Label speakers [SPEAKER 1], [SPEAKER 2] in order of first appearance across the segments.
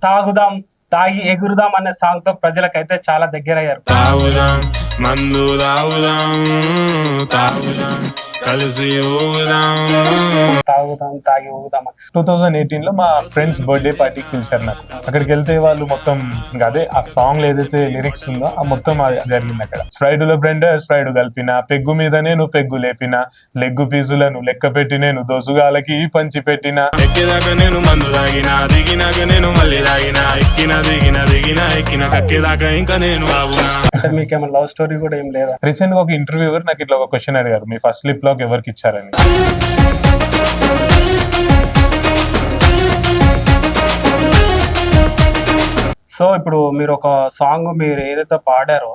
[SPEAKER 1] తాగుదాం తాగి ఎగురుదాం అనే సాంగ్ తో ప్రజలకైతే చాలా దగ్గరయ్యారు.
[SPEAKER 2] తాగుదాం మందు తాగుదాం తాగుదాం కలిసి ఊగుదాం.
[SPEAKER 1] తాగుదాం తాగి ఊగుదాం
[SPEAKER 3] 2018 లో మా ఫ్రెండ్స్ బర్త్డే పార్టీకి పిలిచారు నాకు. అక్కడికి వెళ్తే వాళ్ళు మొత్తం ఇంకా అదే ఆ సాంగ్ లో ఏదైతే లిరిక్స్ ఉందో ఆ మొత్తం జరిగింది అక్కడ. స్ప్రైడులో బ్రెండర్ స్ప్రైడ్ కలిపిన, పెగ్గు మీద నేను పెగ్గు లేపిన, లెగ్గు పీసులను లెక్క పెట్టి నేను దోసుగాలకి పంచి పెట్టిన.
[SPEAKER 2] ఎక్కేదాకా నేను మందు తాగిన, దిగినాక నేను మళ్ళీ తాగిన, దిగిన ఎక్కిన కక్కేదాకా ఇంకా నేను బాగునా.
[SPEAKER 1] అంటే మీకేమైనా లవ్ స్టోరీ కూడా ఏం లేదా?
[SPEAKER 3] రీసెంట్ గా ఒక ఇంటర్వ్యూవర్ నాకు ఇట్లా ఒక క్వశ్చన్ అడిగారు, మీ ఫస్ట్ లిప్ లాక్ ఎవరికి ఇచ్చారని.
[SPEAKER 1] సో ఇప్పుడు మీరు ఒక సాంగ్ మీరు ఏదైతే పాడారో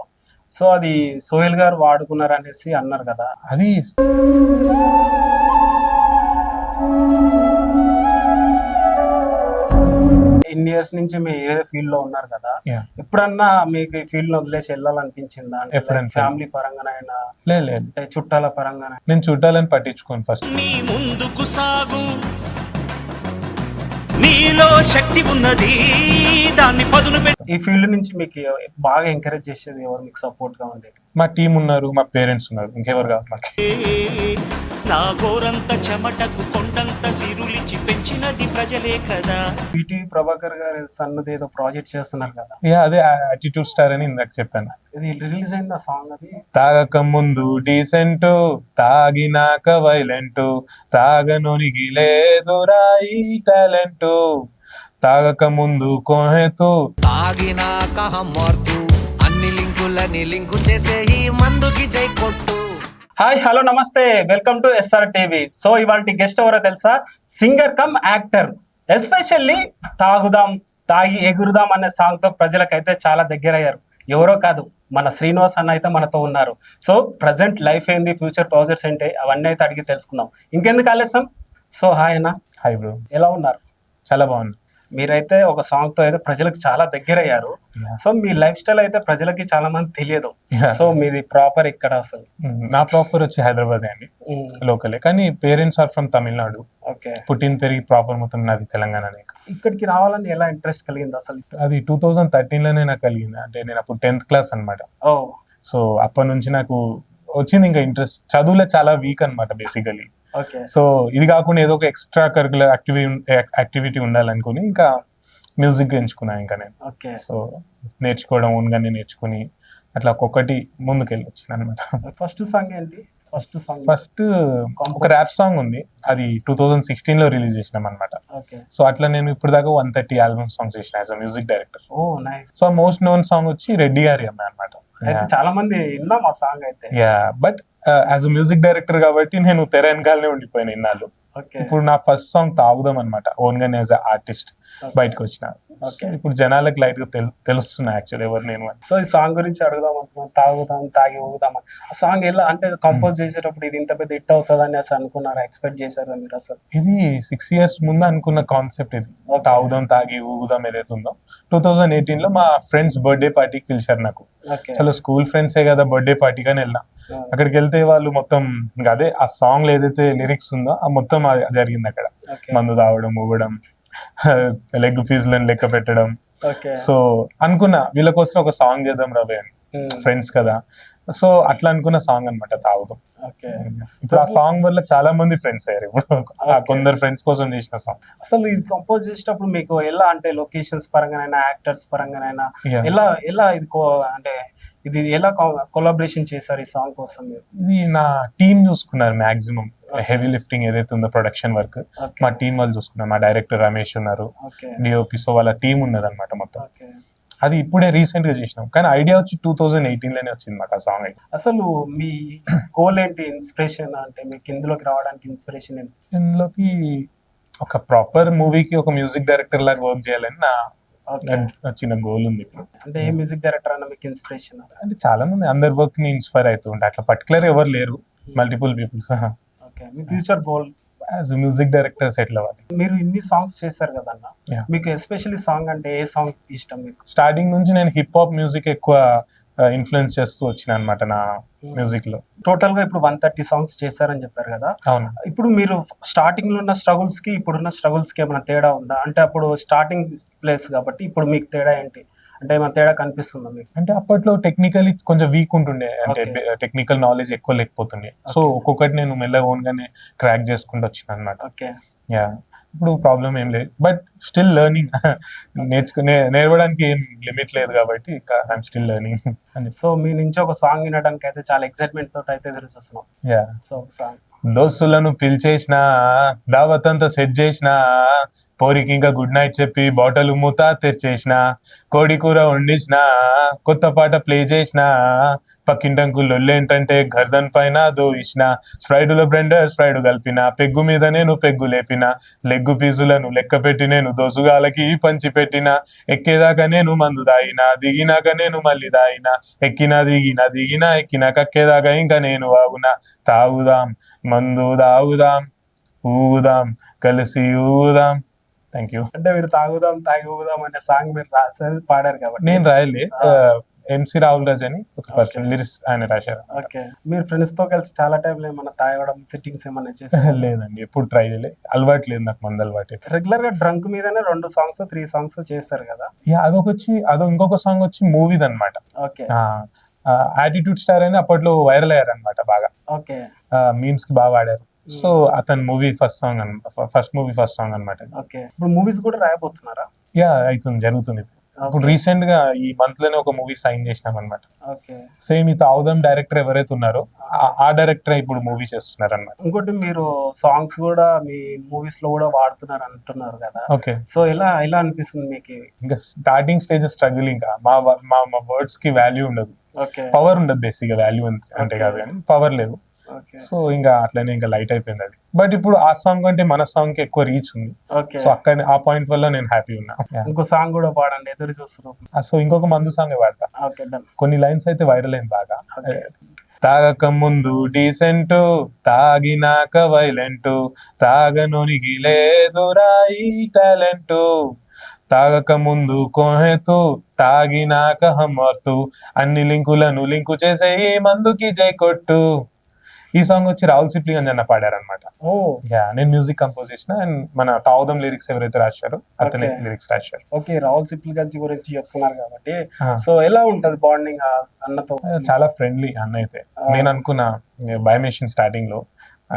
[SPEAKER 1] సో అది సోహెల్ గారు వాడుకున్నారు అనేసి అన్నారు కదా,
[SPEAKER 3] అది
[SPEAKER 1] ఇన్ని ఇయర్స్ నుంచి మీరు ఏదో ఫీల్డ్ లో ఉన్నారు కదా,
[SPEAKER 3] Yeah.
[SPEAKER 1] ఎప్పుడన్నా మీకు ఈ ఫీల్డ్ వదిలేసి వెళ్ళాలనిపించిందా?
[SPEAKER 3] ఎప్పుడన్నా
[SPEAKER 1] ఫ్యామిలీ పరంగానైనా
[SPEAKER 3] లేదు
[SPEAKER 1] అంటే చుట్టాల పరంగానే?
[SPEAKER 3] నేను చూడాలని పట్టించుకోను. ఫస్ట్
[SPEAKER 4] నీ ముందుకు సాగు, నీలో శక్తి ఉన్నది, దాన్ని పదును పెట్టి.
[SPEAKER 1] ఈ ఫీల్డ్ నుంచి మీకు బాగా ఎంకరేజ్ చేసేది ఎవరు, మీకు సపోర్ట్ గా ఉంది?
[SPEAKER 3] మా టీం ఉన్నారు, మా పేరెంట్స్ ఉన్నారు, ఇంకెవరు కాదు మాకు.
[SPEAKER 4] నా గోరంత చెమటకు కొండంత సిరులిచి పెంచినది ప్రజలే కదా.
[SPEAKER 1] ఈటీవీ ప్రభాకర్ గారి సన్నది ఏదో ప్రాజెక్ట్ చేస్తున్నారు కదా,
[SPEAKER 3] అదే యాటిట్యూడ్ స్టార్ అని ఇందాక చెప్పాను.
[SPEAKER 1] ఇది రిలీజ్ అయింది ఆ సాంగ్? అది
[SPEAKER 3] తాగక ముందు డీసెంట్, తాగినాక వైలెంట్, తాగనోనికి లేదురా ఈ టాలెంట్, తాగక ముందు కోహెతు
[SPEAKER 5] తాగినాక హమ్మర్తు, అన్ని లింకులని లింకు చేసే ఈ మందుకి జై కొట్టు.
[SPEAKER 1] హాయ్ హలో నమస్తే, welcome to SR TV. So ఇవాళ గెస్ట్ ఎవరో తెలుసా? Singer come actor. ఎస్పెషల్లీ తాగుదాం తాగి ఎగురుదాం అనే సాంగ్ తో ప్రజలకైతే చాలా దగ్గరయ్యారు. ఎవరో కాదు, మన శ్రీనివాస్ అన్న అయితే మనతో ఉన్నారు. సో ప్రజెంట్ లైఫ్ ఏంటి, ఫ్యూచర్ ప్రాజెక్ట్స్ ఏంటి, అవన్నీ అయితే అడిగి తెలుసుకుందాం. ఇంకెందుకు ఆలస్యం? సో హాయ్ అన్న,
[SPEAKER 3] హాయ్ బ్రో,
[SPEAKER 1] ఎలా ఉన్నారు?
[SPEAKER 3] చాలా బాగుంది.
[SPEAKER 1] మీరైతే ఒక సాంగ్ తో అయితే ప్రజలకు చాలా దగ్గరయ్యారు. సో మీ లైఫ్ స్టైల్ అయితే ప్రజలకి చాలా మంది తెలియదు. సో మీది ప్రాపర్ ఇక్కడ అసలు?
[SPEAKER 3] నా ప్రాపర్ వచ్చి హైదరాబాద్ అండి, లోకలే, కానీ parents are from Tamil Nadu.
[SPEAKER 1] Okay.
[SPEAKER 3] పుట్టిన పెరిగి ప్రాపర్ మొత్తం నాది తెలంగాణనే.
[SPEAKER 1] ఇక్కడికి రావాలని ఎలా ఇంట్రెస్ట్ కలిగింది అసలు?
[SPEAKER 3] అది 2013 లోనే నాకు కలిగింది. అంటే నేను అప్పుడు 10th క్లాస్ అనమాట.
[SPEAKER 1] ఓ
[SPEAKER 3] సో అప్పటి నుంచి నాకు వచ్చింది ఇంకా ఇంట్రెస్ట్. చదువులో చాలా వీక్ అనమాట బేసికలీ.
[SPEAKER 1] ఓకే.
[SPEAKER 3] సో ఇది కాకుండా ఏదో ఒక ఎక్స్ట్రా కరికులర్ యాక్టివిటీ ఉండాలనుకుని ఇంకా మ్యూజిక్ ఎంచుకున్నా ఇంకా నేను.
[SPEAKER 1] ఓకే.
[SPEAKER 3] సో నేర్చుకోవడం ఓన్గానే నేర్చుకుని అట్లా ఒక్కొక్కటి ముందుకెళ్ళి వచ్చిన అనమాట.
[SPEAKER 1] ఫస్ట్ సాంగ్ ఏంటి?
[SPEAKER 3] ఫస్ట్ ఒక ర్యాప్ సాంగ్ ఉంది, అది 2016 లో రిలీజ్ చేసినాం అనమాట.
[SPEAKER 1] ఓకే.
[SPEAKER 3] సో అట్లా నేను ఇప్పుడు దాకా 130 ఆల్బమ్ సాంగ్స్ చేసిన as a music director.
[SPEAKER 1] Oh nice.
[SPEAKER 3] So most known song వచ్చి రెడ్డి గారి అమ్మాయి అనమాట.
[SPEAKER 1] అయితే చాలా మంది విన్నాం ఆ సాంగ్ అయితే.
[SPEAKER 3] But as a music director కాబట్టి నేను తెర వెనకాలనే ఉండిపోయాను ఇన్నాళ్ళు.
[SPEAKER 1] ఓకే.
[SPEAKER 3] ఇప్పుడు నా ఫస్ట్ సాంగ్ తాగుదాం అనమాట, ఓన్ గానే యాజ్ అ ఆర్టిస్ట్ బయటకు వచ్చిన.
[SPEAKER 1] ఓకే.
[SPEAKER 3] ఇప్పుడు జనాలకు లైట్ గా తెలుస్తున్నా యాక్చువల్ ఎవరు నేను అని.
[SPEAKER 1] సో ఈ సాంగ్ గురించి అడుగుదాం అనుకున్నాం, తాగుదాం తాగి ఊగుదాం అని. ఆ సాంగ్ ఎలా అంటే కంపోజ్ చేసేటప్పుడు ఇది ఇంత పెద్ద హిట్ అవుతుంది అని అసలు అనుకున్నారా? ఎక్స్పెక్ట్ చేశారా మీరు అసలు?
[SPEAKER 3] ఇది 6 years ముందు అనుకున్న కాన్సెప్ట్ ఇది. తాగుదాం తాగి ఊగుదాం ఏదైతే ఉందో 2018 లో మా ఫ్రెండ్స్ బర్త్డే పార్టీకి పిలిచారు నాకు.
[SPEAKER 1] ఓకే.
[SPEAKER 3] చలో స్కూల్ ఫ్రెండ్సే కదా బర్త్డే పార్టీ కానీ వెళ్ళినా. అక్కడికి వెళ్తే వాళ్ళు మొత్తం ఇంకా అదే ఆ సాంగ్ లో ఏదైతే లిరిక్స్ ఉందో ఆ మొత్తం జరిగింది అక్కడ.
[SPEAKER 1] ఓకే.
[SPEAKER 3] మందు తాగడం, ఊగడం, లెగ్ పీసులను లెక్క పెట్టడం.
[SPEAKER 1] ఓకే.
[SPEAKER 3] సో అనుకున్నా వీళ్ళ కోసం ఒక సాంగ్ చేద్దాం రవి అని, ఫ్రెండ్స్ కదా. సో అట్లా అనుకున్న సాంగ్ అనమాట తాగుదాం.
[SPEAKER 1] ఓకే.
[SPEAKER 3] ఇప్పుడు ఆ సాంగ్ వల్ల చాలా మంది ఫ్రెండ్స్ అయ్యారు. ఇప్పుడు ఆ కొందరు ఫ్రెండ్స్ కోసం చేసిన సాంగ్.
[SPEAKER 1] అసలు ఇది కంపోజ్ చేసేటప్పుడు మీకు ఎలా అంటే లొకేషన్స్ పరంగానైనా యాక్టర్స్ పరంగానైనా
[SPEAKER 3] Yeah.
[SPEAKER 1] ఎలా ఇది అంటే ఇది ఎలా కొలాబరేషన్ చేశారు ఈ సాంగ్ కోసం మీరు?
[SPEAKER 3] ఇది నా టీం చూసుకున్నారు మాక్సిమం. హెవీ లిఫ్టింగ్ ఏదైతే ఉందో ప్రొడక్షన్ వర్క్
[SPEAKER 1] ఓకే.
[SPEAKER 3] మా టీం వాళ్ళు చూసుకున్నారు. మా డైరెక్టర్ రమేష్ ఉన్నారు,
[SPEAKER 1] ఓకే.
[SPEAKER 3] డిఓపి. సో వాళ్ళ టీం ఉన్నది అనమాట మొత్తం.
[SPEAKER 1] ఓకే.
[SPEAKER 3] అది ఇప్పుడే రీసెంట్ గా చేసినాం, కానీ ఐడియా వచ్చి 2018 లోనే వచ్చింది మాకు ఆ సాంగ్.
[SPEAKER 1] అసలు మీ గోల్ ఏంటి, ఇన్స్పిరేషన్ అంటే మీకు ఇందులోకి రావడానికి ఇన్స్పిరేషన్ ఏంటి?
[SPEAKER 3] ఇందులోకి ఒక ప్రాపర్ మూవీకి ఒక మ్యూజిక్ డైరెక్టర్ లాగా వర్క్ చేయాలని నా
[SPEAKER 1] ఓకే.
[SPEAKER 3] చిన్న గోల్ ఉంది ఇప్పుడు.
[SPEAKER 1] అంటే ఏ మ్యూజిక్ డైరెక్టర్ అన్న మీకు ఇన్స్పిరేషన్?
[SPEAKER 3] అంటే చాలా మంది అందరి వర్క్ ని ఇన్స్పైర్ అవుతూ ఉంటాయి, అట్లా పర్టికులర్ ఎవరు లేరు, మల్టిపుల్ పీపుల్స్.
[SPEAKER 1] ఓకే. మీ future goal
[SPEAKER 3] as music director settle అవ్వాలి.
[SPEAKER 1] మీరు ఇన్ని సాంగ్స్ చేశారు కదన్న,
[SPEAKER 3] Yeah.
[SPEAKER 1] మీకు ఎస్పెషల్లీ సాంగ్ అంటే ఏ సాంగ్ ఇష్టం మీకు?
[SPEAKER 3] స్టార్టింగ్ నుంచి నేను హిప్ హాప్ మ్యూజిక్ ఎక్కువ ఇన్ఫ్లుయెన్స్ చేస్తూ వచ్చిన అనమాట నా మ్యూజిక్ లో.
[SPEAKER 1] టోటల్ గా ఇప్పుడు 130 సాంగ్స్ చేశారని చెప్పారు కదా.
[SPEAKER 3] అవును.
[SPEAKER 1] ఇప్పుడు మీరు స్టార్టింగ్ లో ఉన్న స్ట్రగుల్స్ కి ఇప్పుడున్న స్ట్రగుల్స్ కి ఏమైనా తేడా ఉందా? అంటే అప్పుడు స్టార్టింగ్ ప్లేస్ కాబట్టి ఇప్పుడు మీకు తేడా ఏంటి? అంటే ఏమైనా తేడా కనిపిస్తుందా మీకు?
[SPEAKER 3] అంటే అప్పట్లో టెక్నికలీ కొంచెం వీక్ ఉంటుండే, అంటే
[SPEAKER 1] Okay.
[SPEAKER 3] టెక్నికల్ నాలెడ్జ్ ఎక్కువ లేకపోతుండే. సో ఒక్కొక్కటి నేను మెల్లగా ఓన్ గానే క్రాక్ చేసుకుంటూ వచ్చిన అనమాట.
[SPEAKER 1] ఓకే.
[SPEAKER 3] యా, ఇప్పుడు ప్రాబ్లం ఏం లేదు, బట్ స్టిల్ లెర్నింగ్. నేర్వడానికి ఏం లిమిట్ లేదు కాబట్టి ఐఎమ్ స్టిల్ లెర్నింగ్ అని.
[SPEAKER 1] సో మీ నుంచి ఒక సాంగ్ వినడానికి అయితే చాలా ఎక్సైట్మెంట్ తోటి అయితే ఎదురు చూస్తున్నాం.
[SPEAKER 3] యా,
[SPEAKER 1] సో ఒక సాంగ్.
[SPEAKER 3] దోస్తులను పిలిచేసిన, దావత్ అంతా సెట్ చేసిన, పోరికి ఇంకా గుడ్ నైట్ చెప్పి బాటలు మూత తెరిచేసిన, కోడి కూర వండించిన, కొత్త పాట ప్లే చేసిన, పక్కింటంకు లొల్లేంటంటే గర్దన్ పైన దోయిసిన, స్ప్రైడులో బ్లెండర్ స్ప్రైడ్ కలిపిన, పెగ్గు మీద నేను పెగ్గు లేపిన, లెగ్గు పీసులను లెక్క పెట్టి నేను దోసుగాలకి పంచి పెట్టిన, ఎక్కేదాకా నేను మందు దాగిన, దిగినాక నేను మళ్ళీ దాగిన, దిగిన ఎక్కిన కక్కేదాకా ఇంకా నేను ఆగునా, తాగుదాం మందు దాగుదాం ఊగుదాం కలిసి ఊగుదాం. Thank you.
[SPEAKER 1] అంటే మీరు తాగుదాం అనే సాంగ్ మీరు రాశారు, పాడారు కాబట్టి.
[SPEAKER 3] నేను రాయలే, ఎంసీ రాహుల్ రాజ్ అని ఒక పర్సన్ లిరిక్స్ ఆయన రాశారు.
[SPEAKER 1] ఓకే. మీరు ఫ్రెండ్స్ తో కలిసి చాలా టైంలో ఏమన్నా తాగడం, సిట్టింగ్స్ ఏమన్నా చేశారు?
[SPEAKER 3] లేదండి, ఎప్పుడు ట్రై చేయలే, అలవాటు లేదు నాకు, మంది అలవాటు.
[SPEAKER 1] రెగ్యులర్ గా డ్రంక్ మీదనే 2 సాంగ్స్ 3 సాంగ్స్ చేస్తారు కదా.
[SPEAKER 3] యా, అదో ఇంకొక సాంగ్ వచ్చి మూవీది అనమాట.
[SPEAKER 1] ఓకే.
[SPEAKER 3] యాటిట్యూడ్ స్టార్ అని అప్పట్లో వైరల్ అయ్యారు అనమాట బాగా.
[SPEAKER 1] ఓకే.
[SPEAKER 3] మీమ్స్ కి బాగా వాడారు. సో అతని మూవీ ఫస్ట్ సాంగ్ అనమాట.
[SPEAKER 1] ఓకే. ఇప్పుడు మూవీస్ కూడా రాయబోతున్నారా?
[SPEAKER 3] యా, జరుగుతుంది. ఇప్పుడు రీసెంట్ గా ఈ మంత్ లోనే ఒక మూవీ సైన్ చేసినాం అనమాట.
[SPEAKER 1] ఓకే.
[SPEAKER 3] సేమ్ ఈ తాగుదాం డైరెక్టర్ ఎవరైతే ఉన్నారో ఆ డైరెక్టర్ ఇప్పుడు మూవీ చేస్తున్నారు అనమాట.
[SPEAKER 1] ఇంకోటి మీరు సాంగ్స్ కూడా మీ మూవీస్ లో కూడా వాడుతున్నారు అంటున్నారు కదా.
[SPEAKER 3] ఓకే.
[SPEAKER 1] సో ఎలా అనిపిస్తుంది మీకు?
[SPEAKER 3] ఇంకా స్టార్టింగ్ స్టేజ్ స్ట్రగుల్. ఇంకా మా వర్డ్స్ కి వాల్యూ ఉండదు,
[SPEAKER 1] ఓకే.
[SPEAKER 3] పవర్ ఉండదు. బేసిక్ గా వాల్యూ అంటే కాదు కానీ పవర్ లేదు.
[SPEAKER 1] ఓకే.
[SPEAKER 3] సో ఇంకా అట్లనే ఇంకా లైట్ అయిపోయింది అది. బట్ ఇప్పుడు ఆ సాంగ్ అంటే మన సాంగ్ కి ఎక్కువ రీచ్ ఉంది.
[SPEAKER 1] ఓకే.
[SPEAKER 3] సో అక్కడ ఆ పాయింట్ వల్ల నేను హ్యాపీ ఉన్నా.
[SPEAKER 1] ఇంకో సాంగ్ కూడా పాడండి, ఎదురు చూస్తున్నాం.
[SPEAKER 3] సో ఇంకొక మందు సాంగ్ వాడతా.
[SPEAKER 1] Okay, done.
[SPEAKER 3] కొన్ని లైన్స్ అయితే వైరల్ అయింది బాగా.
[SPEAKER 1] ఓకే.
[SPEAKER 3] తాగక ముందు డీసెంట్, తాగినాక వైలెంట్, తాగనోనికి లేదురా ఈ టాలెంట్, తాగక ముందు కోహెతు, తాగినాక హమ్మర్తు, అన్ని లింకులను లింకు చేసే ఈ మందుకి జై కొట్టు. ఈ సాంగ్ వచ్చి రాహుల్ సిప్లిగంజ్ అన్న పాడారనమాట.
[SPEAKER 1] ఓ.
[SPEAKER 3] యా, నేను మ్యూజిక్ కంపోజ్ చేసిన, అండ్ మన తాగుదాం లిరిక్స్ ఎవరైతే రాశారో అతనే
[SPEAKER 1] Okay.
[SPEAKER 3] లిరిక్స్ రాశారు.
[SPEAKER 1] ఓకే. రాహుల్ సిప్లిగంజ్ గురించి చెప్తున్నారు కాబట్టి సో ఎలా ఉంటది బాండింగ్ అన్నతో?
[SPEAKER 3] చాలా ఫ్రెండ్లీ అన్న అయితే. నేను అనుకున్నా బయోమేషన్ స్టార్టింగ్ లో,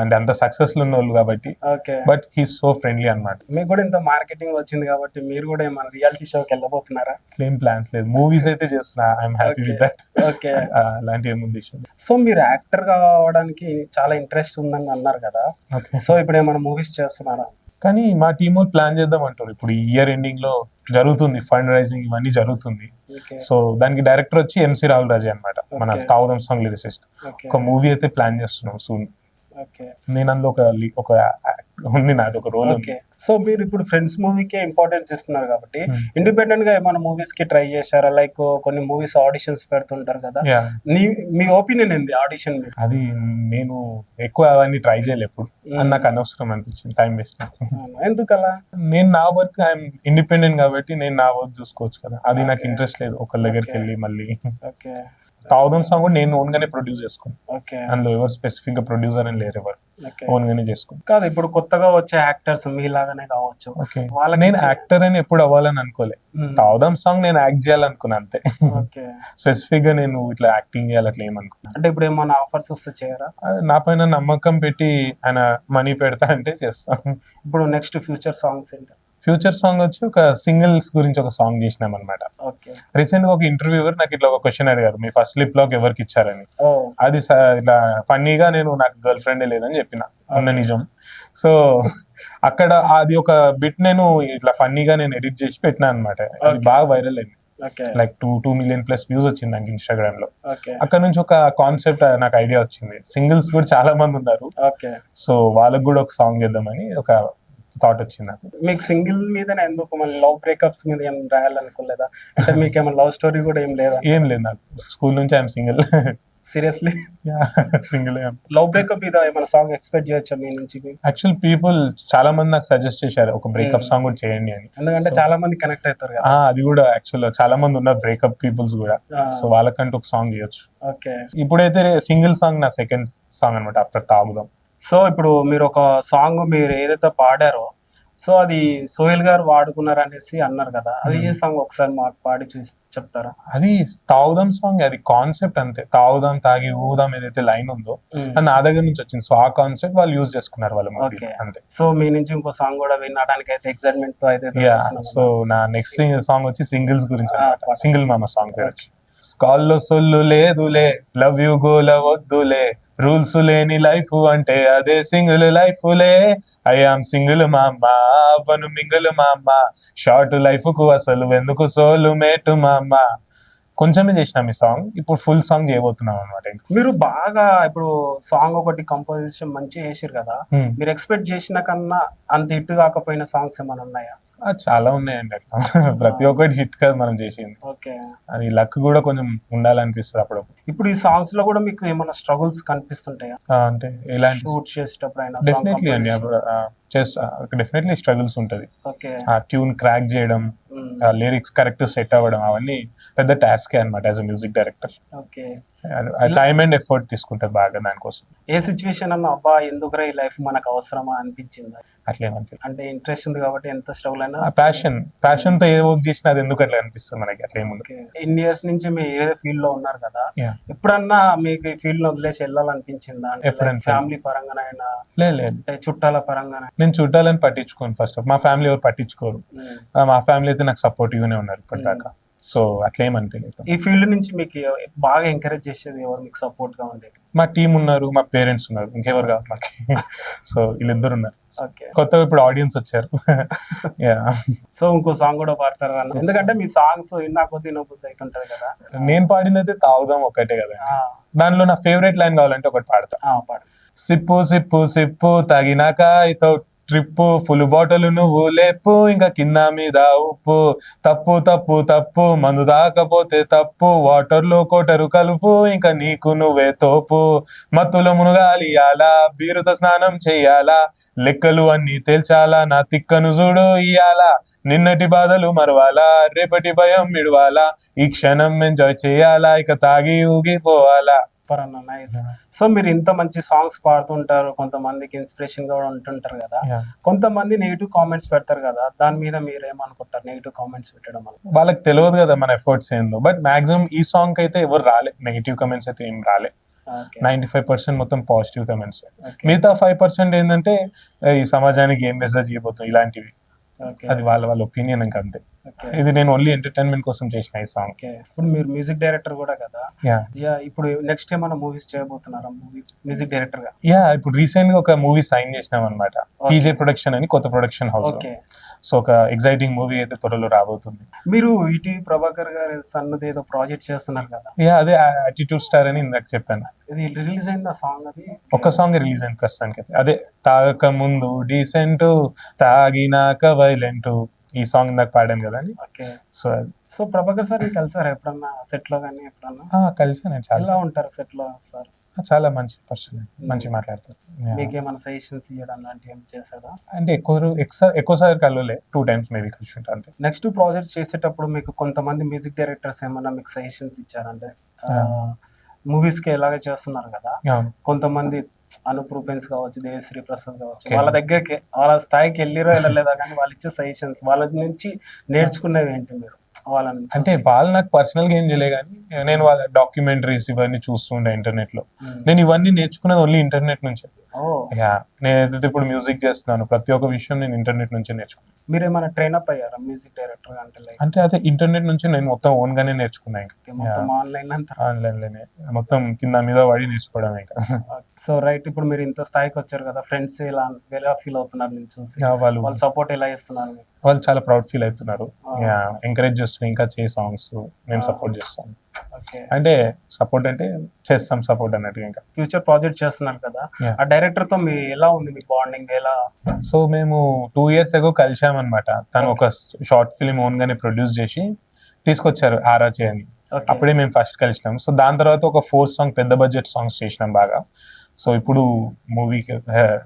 [SPEAKER 3] అండ్ అంత సక్సెస్ఫుల్ ఉన్న వాళ్ళు కాబట్టి,
[SPEAKER 1] okay.
[SPEAKER 3] But he so friendly అనమాట.
[SPEAKER 1] మీకు కూడా ఇంత మార్కెటింగ్ వచ్చింది కాబట్టి మీరు కూడా ఏమైనా రియాలిటీ షోకి వెళ్ళబోతున్నారా?
[SPEAKER 3] క్లెయిమ్ ప్లాన్స్ లేదు, మూవీస్ అయితే చేస్తున్నా. I'm happy with that.
[SPEAKER 1] Okay.
[SPEAKER 3] అలాంటి ఏముంది.
[SPEAKER 1] సో మీరు యాక్టర్ కావడానికి చాలా ఇంట్రెస్ట్ ఉందని అన్నారు కదా.
[SPEAKER 3] ఓకే.
[SPEAKER 1] సో ఇప్పుడు ఏమైనా మూవీస్ చేస్తున్నారా?
[SPEAKER 3] కానీ మా టీమ్ వాళ్ళు ప్లాన్ చేద్దాం అంటారు. ఇప్పుడు ఈ ఇయర్ ఎండింగ్ లో జరుగుతుంది ఫండ్ రైజింగ్, ఇవన్నీ జరుగుతుంది.
[SPEAKER 1] ఓకే.
[SPEAKER 3] సో దానికి డైరెక్టర్ వచ్చి ఎంసీ రాహుల్ రాజే అనమాట, మన
[SPEAKER 1] Okay.
[SPEAKER 3] తాగుదాం సాంగ్ లిరిసిస్ట్.
[SPEAKER 1] ఓకే.
[SPEAKER 3] ఒక మూవీ అయితే ప్లాన్ చేస్తున్నాం సూన్.
[SPEAKER 1] ఓకే.
[SPEAKER 3] నేను అందులో ఒక ఉంది, నాది ఒక రోల్ ఉంది.
[SPEAKER 1] ఓకే. సో మీరు ఇప్పుడు ఫ్రెండ్స్ మూవీకే ఇంపార్టెన్స్ ఇస్తున్నారు కాబట్టి
[SPEAKER 3] Hmm.
[SPEAKER 1] ఇండిపెండెంట్ గా ఏమైనా మూవీస్ కి ట్రై చేశారా? లైక్ కొన్ని మూవీస్ ఆడిషన్స్ పెడుతుంటారు కదా.
[SPEAKER 3] Yeah.
[SPEAKER 1] మీ ఒపీనియన్ ఏంది ఆడిషన్ మీద?
[SPEAKER 3] అది నేను ఎక్కువ అవన్నీ ట్రై చేయలేదు ఎప్పుడు. అది నాకు అనవసరం అనిపించింది, టైం వేస్ట్.
[SPEAKER 1] ఎందుకలా?
[SPEAKER 3] నేను నా వర్క్ ఐఎమ్ ఇండిపెండెంట్ కాబట్టి నేను నా వర్క్ చూసుకోవచ్చు కదా. అది నాకు ఇంట్రెస్ట్ లేదు ఒకళ్ళ దగ్గరికి వెళ్ళి మళ్ళీ.
[SPEAKER 1] ఓకే.
[SPEAKER 3] తాగుదాం సాంగ్ కూడా నేను ఓన్ గానే ప్రొడ్యూస్ చేసుకున్నాను.
[SPEAKER 1] ఓకే.
[SPEAKER 3] అందులో ఎవరు స్పెసిఫిక్ గా ప్రొడ్యూసర్ అని లేరు, ఎవరు
[SPEAKER 1] ఓకే.
[SPEAKER 3] ఓన్ గానే చేసుకున్నాను.
[SPEAKER 1] కాదు, ఇప్పుడు కొత్తగా వచ్చే యాక్టర్స్ మీలాగానే కావచ్చు.
[SPEAKER 3] ఓకే.
[SPEAKER 1] వాళ్ళకి
[SPEAKER 3] నేను యాక్టర్ అని ఎప్పుడు అవ్వాలని అనుకోలే. తాగుదాం సాంగ్ నేను యాక్ట్ చేయాలనుకున్నా అంతే.
[SPEAKER 1] ఓకే.
[SPEAKER 3] స్పెసిఫిక్ గా నేను ఇట్లా యాక్టింగ్ చేయాలి అట్లా ఏమనుకున్నా.
[SPEAKER 1] అంటే ఇప్పుడు ఏమైనా ఆఫర్స్ వస్తే చేయరా?
[SPEAKER 3] నా పైన నమ్మకం పెట్టి ఆయన మనీ పెడతా అంటే చేస్తాను.
[SPEAKER 1] ఇప్పుడు నెక్స్ట్ ఫ్యూచర్ సాంగ్స్ ఏంటి?
[SPEAKER 3] ఫ్యూచర్ సాంగ్ వచ్చి ఒక సింగిల్స్ గురించి ఒక సాంగ్ చేసినాం అనమాట.
[SPEAKER 1] ఓకే.
[SPEAKER 3] రీసెంట్ గా ఒక ఇంటర్వ్యూవర్ నాకు ఇట్లా ఒక క్వశ్చన్ అడిగారు, మీ ఫస్ట్ లిప్ లాక్ ఎవరికి ఇచ్చారని.
[SPEAKER 1] ఓ.
[SPEAKER 3] అది ఇట్లా ఫన్నీగా నేను నాకు గర్ల్ ఫ్రెండే లేదని చెప్పిన, ఉన్న నిజం. సో అక్కడ అది ఒక బిట్ నేను ఇట్లా ఫన్నీగా నేను ఎడిట్ చేసి పెట్టినా అనమాట. అది బాగా వైరల్ అయింది.
[SPEAKER 1] ఓకే.
[SPEAKER 3] లైక్ 2 million+ వ్యూస్ వచ్చింది నాకు ఇన్స్టాగ్రామ్ లో.
[SPEAKER 1] ఓకే.
[SPEAKER 3] అక్కడ నుంచి ఒక కాన్సెప్ట్ నాకు ఐడియా వచ్చింది, సింగిల్స్ కూడా చాలా మంది ఉన్నారు,
[SPEAKER 1] ఓకే.
[SPEAKER 3] సో వాళ్ళకు కూడా ఒక సాంగ్ చేద్దామని ఒక థాట్ వచ్చింది నాకు.
[SPEAKER 1] మీకు సింగిల్ మీదనే ఎందుకు మళ్ళీ లవ్ బ్రేకప్స్ మీద ఏం రాయాలనుకోలేదా? అంటే మీకు ఏమైనా లవ్ స్టోరీ కూడా ఏం లేదా?
[SPEAKER 3] ఏం లేదు, నాకు స్కూల్ నుంచి I'm single.
[SPEAKER 1] Seriously
[SPEAKER 3] single.
[SPEAKER 1] Love breakup మీద ఏమైనా సాంగ్ ఎక్స్పెక్ట్ చేయొచ్చా మీ నుంచి?
[SPEAKER 3] యాక్చువల్ పీపుల్ చాలా మంది నాకు సజెస్ట్ చేశారు ఒక బ్రేకప్ సాంగ్ కూడా చేయండి అని.
[SPEAKER 1] ఎందుకంటే చాలా మంది కనెక్ట్ అవుతారు కదా.
[SPEAKER 3] అది కూడా యాక్చువల్ చాలా మంది ఉన్నారు బ్రేకప్ పీపుల్స్ కూడా. సో వాళ్ళకంటూ ఒక సాంగ్ చేయొచ్చు.
[SPEAKER 1] ఓకే.
[SPEAKER 3] ఇప్పుడైతే సింగిల్ సాంగ్ నా సెకండ్ సాంగ్ అనమాట ఆఫ్టర్ తాగుదాం.
[SPEAKER 1] సో ఇప్పుడు మీరు ఒక సాంగ్ మీరు ఏదైతే పాడారో సో అది సోహెల్ గారు వాడుకున్నారు అనేసి అన్నారు కదా, అది ఏ సాంగ్ ఒకసారి మాకు పాడి చూసి చెప్తారా?
[SPEAKER 3] అది తాగుదాం సాంగ్, అది కాన్సెప్ట్ అంతే. తాగుదాం తాగి ఊదాం ఏదైతే లైన్ ఉందో అది నా దగ్గర నుంచి వచ్చింది. సో ఆ కాన్సెప్ట్ వాళ్ళు యూజ్ చేసుకున్నారు వాళ్ళ మూవీ అంతే.
[SPEAKER 1] సో మీ నుంచి ఇంకో సాంగ్ కూడా వినడానికి అయితే ఎక్సైట్మెంట్ తో అయితే
[SPEAKER 3] సో నా నెక్స్ట్ సాంగ్ వచ్చి సింగిల్స్ గురించి అన్నమాట. సింగిల్ మామ సాంగ్ పేరు వచ్చి కాల్లో సొల్లు లేదులే, లవ్ యూ గోల వద్దులే, రూల్స్ లేని లైఫ్ అంటే అదే సింగిల్ లైఫ్లే, ఐఆమ్ సింగిల్ మామ అవ్వను మింగిల్ మామ, షార్ట్ లైఫ్ కు అసలు ఎందుకు సోలు మేటు మామ. కొంచెమే చేసినాం ఈ సాంగ్, ఇప్పుడు ఫుల్ సాంగ్ చేయబోతున్నాం అనమాట.
[SPEAKER 1] మీరు బాగా ఇప్పుడు సాంగ్ ఒకటి కంపోజిషన్ మంచిగా చేసారు కదా, మీరు ఎక్స్పెక్ట్ చేసిన కన్నా అంత హిట్ కాకపోయిన సాంగ్స్ ఏమైనా ఉన్నాయా?
[SPEAKER 3] చాలా ఉన్నాయండి అట్లా. ప్రతి ఒక్కటి హిట్ కదా మనం చేసింది.
[SPEAKER 1] ఓకే.
[SPEAKER 3] అది లక్ కూడా కొంచెం ఉండాలనిపిస్తుంది అప్పుడప్పుడు.
[SPEAKER 1] ఇప్పుడు ఈ సాంగ్స్ లో కూడా మీకు ఏమైనా స్ట్రగుల్స్ కనిపిస్తుంటాయా?
[SPEAKER 3] అంటే ఇలాంటి
[SPEAKER 1] షూట్ చేసేటప్పుడు
[SPEAKER 3] డెఫినెట్లీ అండి, డెఫినెట్లీ స్ట్రగుల్స్ ఉంటది. ఆ ట్యూన్ క్రాక్ చేయడం, లిరిక్స్ కరెక్ట్ సెట్ అవ్వడం, అవన్నీ పెద్ద టాస్కే అనమాట as a music director.
[SPEAKER 1] Okay.
[SPEAKER 3] Time and effort తీసుకుంటారు బాగా దానికోసం.
[SPEAKER 1] ఏ సిచ్యువేషన్ అన్నా అబ్బా ఎందుకురా ఈ లైఫ్ మనకు అవసరమా అనిపించిందా?
[SPEAKER 3] అట్లేమనిపించింది
[SPEAKER 1] అంటే ఇంట్రెస్ట్ ఉంది కాబట్టి ఎంత స్ట్రగుల్ అయినా
[SPEAKER 3] ప్యాషన్ తో ఏ వర్క్ చేసినా అది ఎందుకు అట్లా అనిపిస్తుంది మనకి. అట్లా ఏముంది.
[SPEAKER 1] ఇన్ని ఇయర్స్ నుంచి మీరు ఏ ఫీల్డ్ లో ఉన్నారు కదా, ఎప్పుడన్నా మీకు ఈ ఫీల్డ్ లో వదిలేసి వెళ్ళాలనిపించిందా? ఫ్యామిలీ పరంగానైనా
[SPEAKER 3] లేదు,
[SPEAKER 1] చుట్టాల పరంగా?
[SPEAKER 3] నేను చుట్టాలని పట్టించుకోను. ఫస్ట్ ఆఫ్ మా ఫ్యామిలీ ఎవరు పట్టించుకోరు. మా ఫ్యామిలీ అయితే నాకు సపోర్టివ్ గానే ఉన్నారు ఇప్పటిదాకా. సో అట్లేమనిపించలేదు.
[SPEAKER 1] ఈ ఫీల్డ్ నుంచి మీకు బాగా ఎంకరేజ్ చేసేది ఎవరు, మీకు సపోర్ట్ గా ఉండేది?
[SPEAKER 3] మా టీం ఉన్నారు, మా పేరెంట్స్ ఉన్నారు, ఇంకెవరు కాదు మాకు. సో వీళ్ళిద్దరు ఉన్నారు.
[SPEAKER 1] ఓకే.
[SPEAKER 3] కొత్తగా ఇప్పుడు ఆడియన్స్ వచ్చారు.
[SPEAKER 1] సో ఇంకో సాంగ్ కూడా పాడతారు అన్న, ఎందుకంటే మీ సాంగ్స్ విన్నా కొద్ది నొప్పి అవుతుంటది కదా.
[SPEAKER 3] నేను పాడింది అయితే తాగుదాం ఒకటే కదా. దానిలో నా ఫేవరెట్ లైన్ కావాలంటే ఒకటి పాడతా.
[SPEAKER 1] పాడు.
[SPEAKER 3] సిప్పు సిప్పు సిప్పు తాగినాక ఇతో ట్రిప్పు, ఫుల్ బాటలు నువ్వు లేపు, ఇంకా కింద మీద ఉప్పు, తప్పు తప్పు తప్పు మందు దాకపోతే తప్పు, వాటర్ లో కోటరు కలుపు, ఇంకా నీకు నువ్వే తోపు, మత్తులో మునగాలి అలా, బీరుతో స్నానం చెయ్యాలా, లెక్కలు అన్ని తేల్చాలా, నా తిక్కను చూడు ఇయ్యాలా, నిన్నటి బాధలు మరవాలా, రేపటి భయం మిడవాలా, ఈ క్షణం ఎంజాయ్ చేయాలా, ఇక తాగి ఊగిపోవాలా.
[SPEAKER 1] సో మీరు ఇంత మంచి సాంగ్స్ పాడుతుంటారు, కొంతమందికి ఇన్స్పిరేషన్ గా ఉంటుంటారు కదా, కొంతమంది నెగిటివ్ కామెంట్స్ పెడతారు కదా, దాని మీద మీరు ఏమనుకుంటారు? నెగిటివ్ కామెంట్స్ పెట్టడం వల్ల
[SPEAKER 3] వాళ్ళకి తెలియదు కదా మన ఎఫర్ట్స్ ఏందో. బట్ మాక్సిమం ఈ సాంగ్ అయితే ఎవరు రాలే, నెగిటివ్ కమెంట్స్ అయితే ఏం రాలే. 95% మొత్తం పాజిటివ్ కమెంట్స్. మిగతా 5% ఏంటంటే ఈ సమాజానికి ఏం మెసేజ్ ఇవ్వబోతుంది ఇలాంటివి. అది వాళ్ళ ఒపీనియన్ ఇంకా అంతే. ఇది నేను ఓన్లీ ఎంటర్టైన్మెంట్ కోసం చేసిన ఈ సాంగ్.
[SPEAKER 1] ఇప్పుడు మీరు మ్యూజిక్ డైరెక్టర్ కూడా కదా, ఇప్పుడు నెక్స్ట్ ఏమైనా మూవీస్ చేయబోతున్నారా మ్యూజిక్ డైరెక్టర్ గా?
[SPEAKER 3] ఇప్పుడు రీసెంట్ గా ఒక మూవీ సైన్ చేసినాం అనమాట, పీజే ప్రొడక్షన్ అని, కొత్త ప్రొడక్షన్ హౌస్. సో ఒక ఎక్సైటింగ్ మూవీ అయితే త్వరలో రాబోతుంది.
[SPEAKER 1] మీరు ఈటీవీ ప్రభాకర్ గారి సన్నది ఏదో ప్రాజెక్ట్ చేస్తున్నారు కదా?
[SPEAKER 3] అదే యాటిట్యూడ్ స్టార్ అని ఇందాక చెప్పాను.
[SPEAKER 1] ఇది రిలీజ్ అయింది ఆ సాంగ్? అది
[SPEAKER 3] ఒక సాంగ్ రిలీజ్ అయింది ప్రస్తుతానికి అయితే. అదే తాగక ముందు డీసెంట్, తాగినాక వైలెంట్, ఈ సాంగ్ ఇందాక పాడాను కదా అని.
[SPEAKER 1] సో ప్రభాకర్ సార్ కలిసారు ఎప్పుడన్నా సెట్ లో కానీ? ఎప్పుడన్నా
[SPEAKER 3] కలిసాను. చాలా
[SPEAKER 1] ఉంటారు సెట్ లో సార్?
[SPEAKER 3] చాలా మంచి పర్సన్, మంచి మాట్లాడతారు.
[SPEAKER 1] మీకు ఏమైనా సజెషన్స్ ఇవ్వడం లాంటివి ఏం చేశారా?
[SPEAKER 3] అంటే ఎక్కువసారి కలవలే, 2 times మేబీ కలిసి ఉంటారు అంతే.
[SPEAKER 1] నెక్స్ట్ ప్రాజెక్ట్ చేసేటప్పుడు మీకు కొంతమంది మ్యూజిక్ డైరెక్టర్స్ ఏమన్నా మీకు సజెషన్స్ ఇచ్చారంటే, మూవీస్ కి ఎలాగ చేస్తున్నారు కదా, కొంతమంది అనూప్ రూపెన్స్ కావచ్చు, దేవిశ్రీ ప్రసాద్ కావచ్చు, వాళ్ళ దగ్గరికి వాళ్ళ స్థాయికి వెళ్ళిరో వెళ్ళలేదా కానీ వాళ్ళు ఇచ్చే సజెషన్స్, వాళ్ళ నుంచి నేర్చుకునేవి ఏంటి మీరు?
[SPEAKER 3] అంటే వాళ్ళు నాకు పర్సనల్ గా ఏం చేయలే కానీ నేను వాళ్ళ డాక్యుమెంటరీస్ ఇవన్నీ చూస్తుండే ఇంటర్నెట్ లో. నేను ఇవన్నీ నేర్చుకున్నది ఓన్లీ ఇంటర్నెట్ నుంచే. నేనైతే ఇప్పుడు మ్యూజిక్ చేస్తున్నాను, ప్రతి ఒక్క విషయం నేను ఇంటర్నెట్ నుంచే నేర్చుకున్నాను.
[SPEAKER 1] మీరు ఏమైనా ట్రైన్ అప్ అయ్యారా మ్యూజిక్ డైరెక్టర్
[SPEAKER 3] అంటే? అదే ఇంటర్నెట్ నుంచి నేను మొత్తం ఓన్ గానే నేర్చుకున్నా.
[SPEAKER 1] ఆన్లైన్
[SPEAKER 3] లోనే మొత్తం కింద మీద పడి నేర్చుకోవడం ఇంకా.
[SPEAKER 1] సో రైట్, ఇప్పుడు మీరు ఇంత స్థాయికి వచ్చారు కదా, ఫ్రెండ్స్ ఎలా ఫీల్ అవుతున్నారు నేను చూసి? వాళ్ళ సపోర్ట్ ఎలా ఇస్తున్నారు?
[SPEAKER 3] వాళ్ళు చాలా ప్రౌడ్ ఫీల్ అవుతున్నారు, ఎంకరేజ్ చేస్తున్నారు, ఇంకా చేయి సాంగ్స్ మేము సపోర్ట్ చేస్తాం. అంటే సపోర్ట్ అంటే చేస్తాం సపోర్ట్ అన్నట్టు. ఇంకా
[SPEAKER 1] ఫ్యూచర్ ప్రాజెక్ట్ చేస్తున్నారు కదా, ఆ డైరెక్టర్ తో మీ ఎలా ఉంది మీ బాండింగ్ ఎలా?
[SPEAKER 3] సో మేము 2 years ago కలిసామన్నమాట. తను ఒక షార్ట్ ఫిల్మ్ ఓన్ గానే ప్రొడ్యూస్ చేసి తీసుకొచ్చారు, ఆరాచే అని.
[SPEAKER 1] Okay.
[SPEAKER 3] అప్పుడే మేము ఫస్ట్ కలిసినాం. సో దాని తర్వాత ఒక 4 సాంగ్ పెద్ద బడ్జెట్ సాంగ్స్ చేసినాం బాగా. సో ఇప్పుడు మూవీకి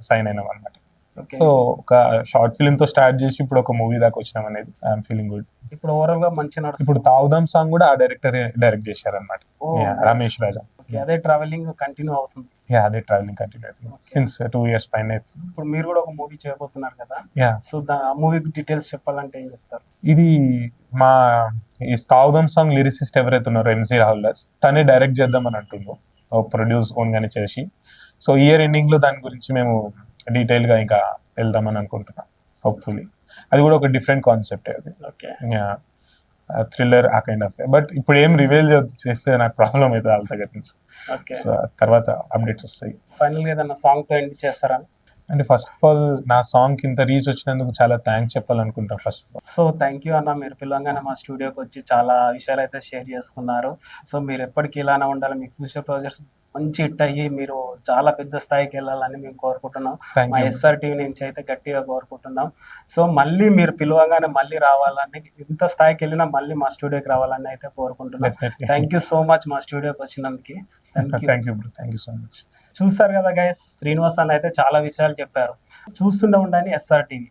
[SPEAKER 3] సైన్ అయినాం అనమాట.
[SPEAKER 1] Okay.
[SPEAKER 3] సో ఒక షార్ట్ ఫిల్మ్ తో స్టార్ట్ చేసి ఇప్పుడు ఒక మూవీ దాకా వచ్చినాం అనేది ఐఎమ్ ఫీలింగ్ గుడ్.
[SPEAKER 1] ఇప్పుడు ఓవరాల్ గా మంచి నడుస్తుంది.
[SPEAKER 3] ఇప్పుడు తాగుదాం సాంగ్ కూడా ఆ డైరెక్టర్ డైరెక్ట్ చేశారనమాట,
[SPEAKER 1] Oh, nice.
[SPEAKER 3] రమేష్ రాజా.
[SPEAKER 1] Okay, అదే ట్రావెలింగ్ కంటిన్యూ అవుతుంది.
[SPEAKER 3] అదే ట్రావెలింగ్ కంటిన్యూ అవుతుంది సిన్స్ 2 years పైన అవుతుంది.
[SPEAKER 1] ఇప్పుడు మీరు కూడా ఒక మూవీ చేయబోతున్నారు కదా,
[SPEAKER 3] యా,
[SPEAKER 1] సో ఆ మూవీ డీటెయిల్స్ చెప్పాలంటే ఏం చెప్తారు?
[SPEAKER 3] ఇది మా ఈ తాగుదాం సాంగ్ లిరిసిస్ట్ ఎవరైతే ఉన్నారో ఎంసీ రాహుల్ దాస్, తనే డైరెక్ట్ చేద్దామని అంటుండ్రు, ప్రొడ్యూస్ ఓన్ గానే చేసి. సో ఇయర్ ఎండింగ్ లో దాని గురించి మేము డీటెయిల్ గా ఇంకా వెళ్దామని అనుకుంటున్నాం హోప్ఫుల్లీ. అది కూడా ఒక డిఫరెంట్ కాన్సెప్ట్ అది,
[SPEAKER 1] ఓకే,
[SPEAKER 3] థ్రిల్లర్ ఆ కైండ్ ఆఫ్. బట్ ఇప్పుడు ఏం రివీల్ చేస్తే నాకు ప్రాబ్లం అవుతుంది వాళ్ళ దగ్గర నుంచి.
[SPEAKER 1] ఓకే.
[SPEAKER 3] సో తర్వాత అప్డేట్స్ వస్తాయి.
[SPEAKER 1] ఫైనల్ గా ఏదైనా సాంగ్ తో ఎండ్ చేస్తారా?
[SPEAKER 3] అంటే ఫస్ట్ ఆఫ్ ఆల్ నా సాంగ్ ఇంత రీచ్ వచ్చినందుకు చాలా థ్యాంక్స్ చెప్పాలనుకుంటాను first of all.
[SPEAKER 1] So thank you అన్న, మీరు పిలవంగానే మా స్టూడియోకి వచ్చి చాలా విషయాలు అయితే షేర్ చేసుకున్నారు. సో మీరు ఎప్పటికీ ఇలానే ఉండాలి, మీ ఫ్యూచర్ ప్రాజెక్ట్స్ మంచి హిట్ అయ్యి మీరు చాలా పెద్ద స్థాయికి వెళ్ళాలని మేము కోరుకుంటున్నాం.
[SPEAKER 3] Thank
[SPEAKER 1] మా
[SPEAKER 3] you.
[SPEAKER 1] ఎస్ఆర్ టీవీ నుంచి అయితే గట్టిగా కోరుకుంటున్నాం. సో మళ్ళీ మీరు పిలవగానే మళ్ళీ రావాలని, ఇంత స్థాయికి వెళ్ళినా మళ్ళీ మా స్టూడియోకి రావాలని అయితే కోరుకుంటున్నాం.
[SPEAKER 3] Definitely.
[SPEAKER 1] Thank you so much మా స్టూడియోకి వచ్చినందుకు.
[SPEAKER 3] Thank you bro, thank you so much.
[SPEAKER 1] చూస్తారు కదా గైస్, శ్రీనివాస్ అన్న అయితే చాలా విషయాలు చెప్పారు. చూస్తూనే ఉండండి ఎస్ఆర్ టీవీ.